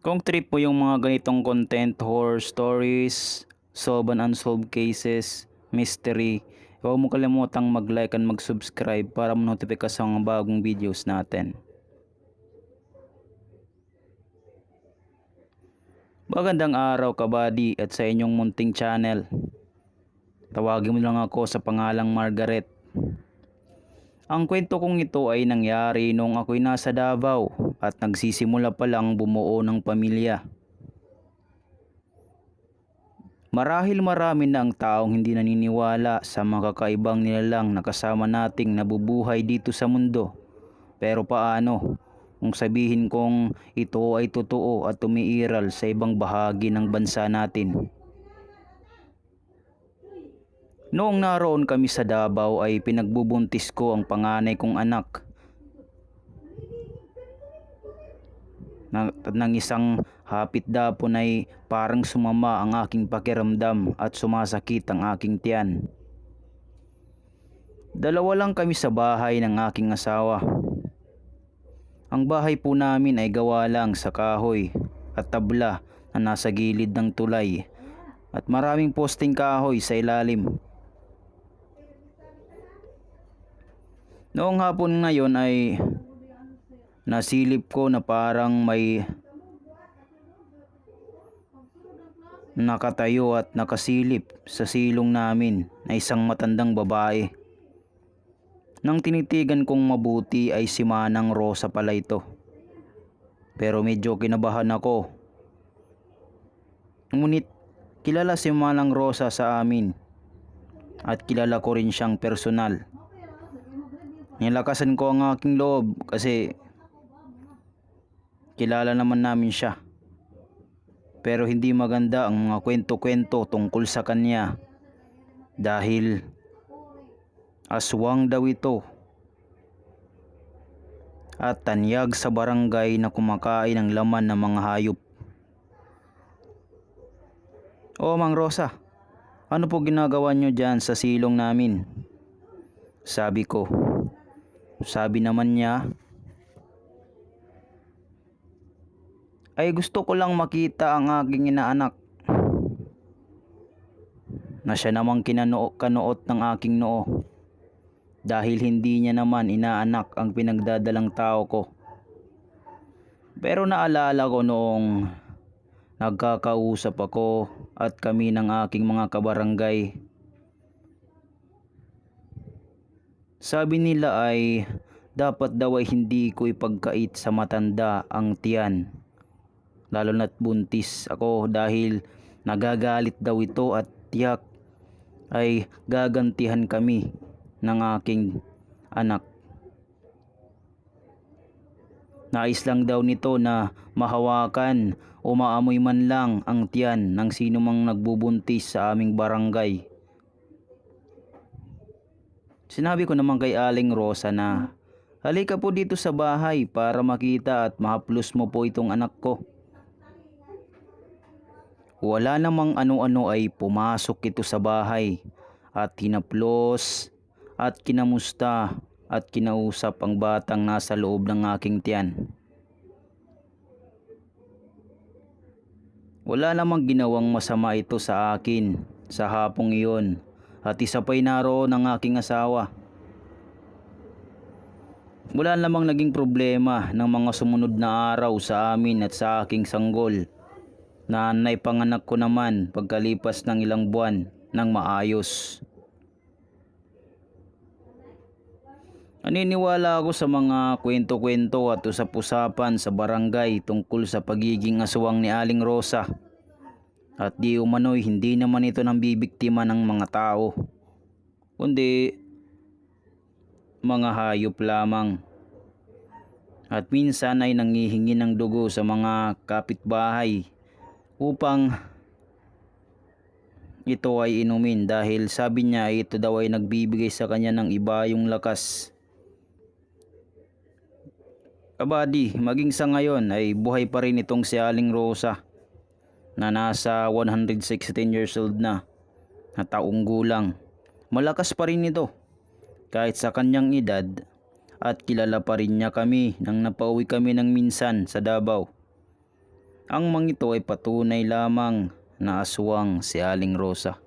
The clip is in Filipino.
Kung trip mo yung mga ganitong content, horror stories, solve and unsolved cases, mystery, huwag mo kalimutang mag-like and mag-subscribe para ma-notify ka sa mga bagong videos natin. Magandang araw kabady at sa inyong munting channel. Tawagin mo lang ako sa pangalang Margaret. Ang kwento kong ito ay nangyari nung ako'y nasa Davao at nagsisimula pa lang bumuo ng pamilya. Marahil marami na ang taong hindi naniniwala sa mga kakaibang nilalang na kasama nating nabubuhay dito sa mundo. Pero paano kung sabihin kong ito ay totoo at umiiral sa ibang bahagi ng bansa natin? Noong naroon kami sa Davao ay pinagbubuntis ko ang panganay kong anak ng isang hapit dapon ay parang sumama ang aking pakiramdam at sumasakit ang aking tiyan. Dalawa lang kami sa bahay ng aking asawa. Ang bahay po namin ay gawa lang sa kahoy at tabla na nasa gilid ng tulay at maraming posting kahoy sa ilalim. Noong hapon ngayon ay nasilip ko na parang may nakatayo at nakasilip sa silong namin na isang matandang babae. Nang tinitigan kong mabuti ay si Manang Rosa pala ito. Pero medyo kinabahan ako. Ngunit kilala si Manang Rosa sa amin at kilala ko rin siyang personal. Nilakasan ko ang aking loob kasi kilala naman namin siya. Pero hindi maganda ang mga kwento-kwento tungkol sa kanya dahil aswang daw ito at tanyag sa barangay na kumakain ng laman ng mga hayop. "O Mang Rosa, ano po ginagawa nyo dyan sa silong namin?" Sabi ko. Sabi naman niya, "Ay gusto ko lang makita ang aking inaanak." Na siya namang kanuot ng aking noo dahil hindi niya naman inaanak ang pinagdadalang tao ko. Pero naalala ko noong nagkakausap ako at kami ng aking mga kabarangay. Sabi nila ay dapat daw ay hindi ko ipagkait sa matanda ang tiyan. Lalo na't buntis ako dahil nagagalit daw ito at tiyak ay gagantihan kami ng aking anak. Nais lang daw nito na mahawakan o maamoy man lang ang tiyan ng sino mang nagbubuntis sa aming barangay. Sinabi ko naman kay Aling Rosa na halika po dito sa bahay para makita at mahaplos mo po itong anak ko. Wala namang ano-ano ay pumasok ito sa bahay at hinaplos at kinamusta at kinausap ang batang nasa loob ng aking tiyan. Wala namang ginawang masama ito sa akin sa hapong iyon at isa pa'y naroon ang aking asawa. Wala namang naging problema ng mga sumunod na araw sa amin at sa aking sanggol na naipanganak ko naman pagkalipas ng ilang buwan ng maayos. Naniniwala ako sa mga kwento-kwento at usap-usapan sa barangay tungkol sa pagiging aswang ni Aling Rosa. At di umano'y hindi naman ito nang bibiktima ng mga tao, kundi mga hayop lamang. At minsan ay nangihingi ng dugo sa mga kapitbahay upang ito ay inumin dahil sabi niya ito daw ay nagbibigay sa kanya ng iba yung lakas. Kabady, maging sa ngayon ay buhay pa rin itong si Aling Rosa na nasa 116 years old na taong gulang. Malakas pa rin ito kahit sa kanyang edad at kilala pa rin niya kami nang napauwi kami ng minsan sa Davao. Ang mga ito ay patunay lamang na aswang si Aling Rosa.